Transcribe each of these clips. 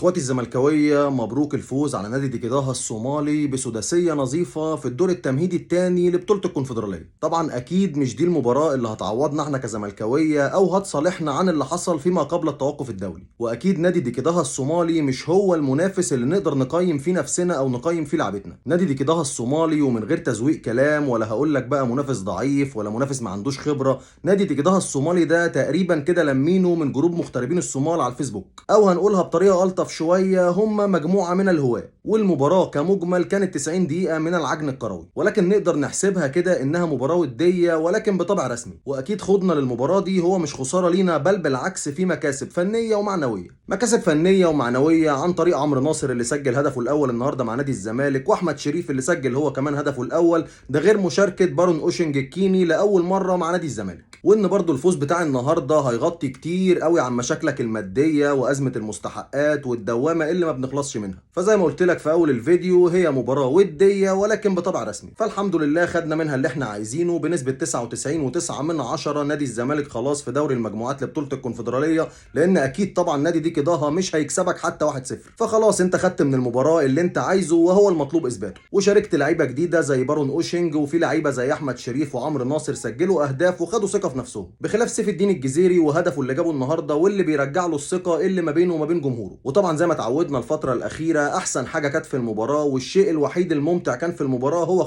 اخواتي الزملكاويه، مبروك الفوز على نادي ديكيداها الصومالي بسداسيه نظيفه في الدور التمهيدي الثاني لبطوله الكونفدراليه. طبعا اكيد مش دي المباراه اللي هتعوضنا احنا كزملكاويه او هتصالحنا عن اللي حصل فيما قبل التوقف الدولي، واكيد نادي ديكيداها الصومالي مش هو المنافس اللي نقدر نقيم فيه نفسنا او نقيم فيه لعبتنا. نادي ديكيداها الصومالي، ومن غير تزويق كلام ولا هقول لك بقى منافس ضعيف ولا منافس ما عندوش خبره، نادي ديكيداها الصومالي ده تقريبا كده لمينه من جروب مغتربين الصومال على الفيسبوك، او هنقولها بطريقه الطف شويه، هم مجموعه من الهواه. والمباراه كمجمل كانت 90 دقيقه من العجن الكروي، ولكن نقدر نحسبها كده انها مباراه وديه ولكن بطبع رسمي. واكيد خوضنا للمباراه دي هو مش خساره لينا، بل بالعكس في مكاسب فنيه ومعنويه. مكاسب فنيه ومعنويه عن طريق عمرو ناصر اللي سجل هدفه الاول النهارده مع نادي الزمالك، واحمد شريف اللي سجل هو كمان هدفه الاول، ده غير مشاركه بارون اوشنج الكيني لاول مره مع نادي الزمالك. وان برضو الفوز بتاع النهارده هيغطي كتير قوي عن مشاكلك الماديه وازمه المستحقات والدوامه اللي ما بنخلصش منها. فزي ما قلت لك في اول الفيديو، هي مباراه وديه ولكن بطبع رسمي، فالحمد لله خدنا منها اللي احنا عايزينه بنسبه 99.9. نادي الزمالك خلاص في دوري المجموعات لبطوله الكونفدراليه، لان اكيد طبعا نادي ديكيداها مش هيكسبك حتى 1-0. فخلاص انت خدت من المباراه اللي انت عايزه وهو المطلوب اثباته، وشاركت لعيبه جديده زي بارون اوشنج، وفي لعيبه زي احمد شريف وعمرو ناصر سجلوا اهداف وخدوا ثقه في نفسهم، بخلاف سيف الدين الجزيري وهدفه اللي جابه النهارده واللي بيرجع له الثقه اللي ما بينه وما بين جمهوره. وطبعا زي ما اتعودنا الفتره الاخيره، احسن حاجه كانت في المباراه والشيء الوحيد الممتع كان في المباراه هو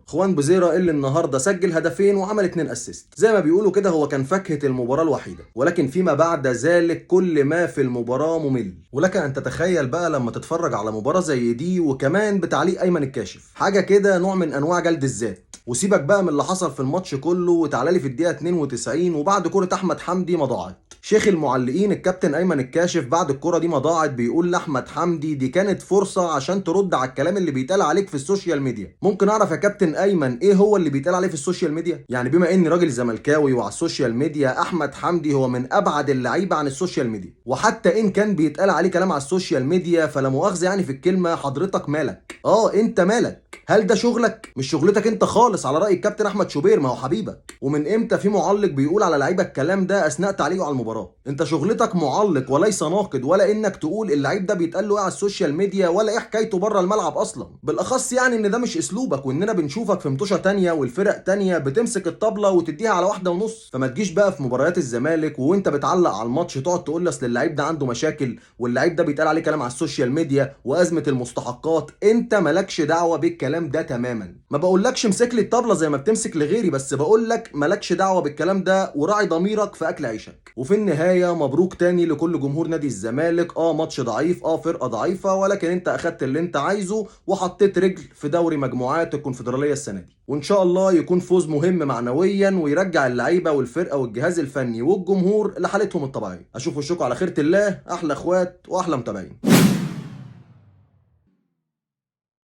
خوان بزيرة اللي النهارده سجل هدفين وعمل 2 اسيست. زي ما بيقولوا كده هو كان فاكهه المباراه الوحيده، ولكن فيما بعد ذلك كل ما في المباراه ممل. ولك ان تتخيل بقى لما تتفرج على مباراه زي دي وكمان بتعليق ايمن الكاشف، حاجه كده نوع من انواع جلد الذات. وسيبك بقى من اللي حصل في الماتش كله، وتعالى لي في الدقيقه 92 وبعد كره احمد حمدي ما ضاعت، شيخ المعلقين الكابتن ايمن الكاشف بعد الكره دي ما ضاعت بيقول لاحمد حمدي دي كانت فرصه عشان ترد على الكلام اللي بيتقال عليك في السوشيال ميديا. ممكن اعرف يا كابتن ايمن ايه هو اللي بيتقال عليه في السوشيال ميديا؟ يعني بما اني راجل زملكاوي وعلى السوشيال ميديا، احمد حمدي هو من ابعد اللعيبه عن السوشيال ميديا، وحتى ان كان بيتقال عليه كلام على السوشيال ميديا فلا مؤاخذه يعني في الكلمه، حضرتك مالك؟ انت مالك؟ هل ده شغلك؟ مش شغلتك انت خالص، على راي الكابتن احمد شوبير، ما هو حبيبك. ومن امتى في معلق بيقول على لعيبه الكلام ده اثناء تعليقه على المباراه؟ انت شغلتك معلق وليس ناقد، ولا انك تقول اللعيب ده بيتقال له ايه على السوشيال ميديا ولا ايه حكايته بره الملعب اصلا. بالاخص يعني ان ده مش اسلوبك، واننا بنشوفك في مطوشه تانية والفرق تانية بتمسك الطبله وتديها على 1.5. فما تجيش بقى في مباريات الزمالك وانت بتعلق على الماتش تقعد تقول لي اصل اللعيب ده عنده مشاكل واللعيب ده بيتقال عليه كلام على السوشيال ميديا وازمه المستحقات. انت مالكش دعوه بالكلام ده تماما. ما بقولكش امسك لي الطبله زي ما بتمسك لغيري، بس بقول لك مالكش دعوه بالكلام ده وراعي ضميرك في اكل عيشك. وفي النهايه مبروك تاني لكل جمهور نادي الزمالك. ماتش ضعيف، فرقه ضعيفه، ولكن انت اخدت اللي انت عايزه وحطيت رجل في دوري مجموعات الكونفدراليه السنه دي، وان شاء الله يكون فوز مهم معنويا ويرجع اللعيبه والفرقه والجهاز الفني والجمهور لحالتهم الطبيعيه. اشوف وشكم على خيرة الله، احلى اخوات واحلى متابعين.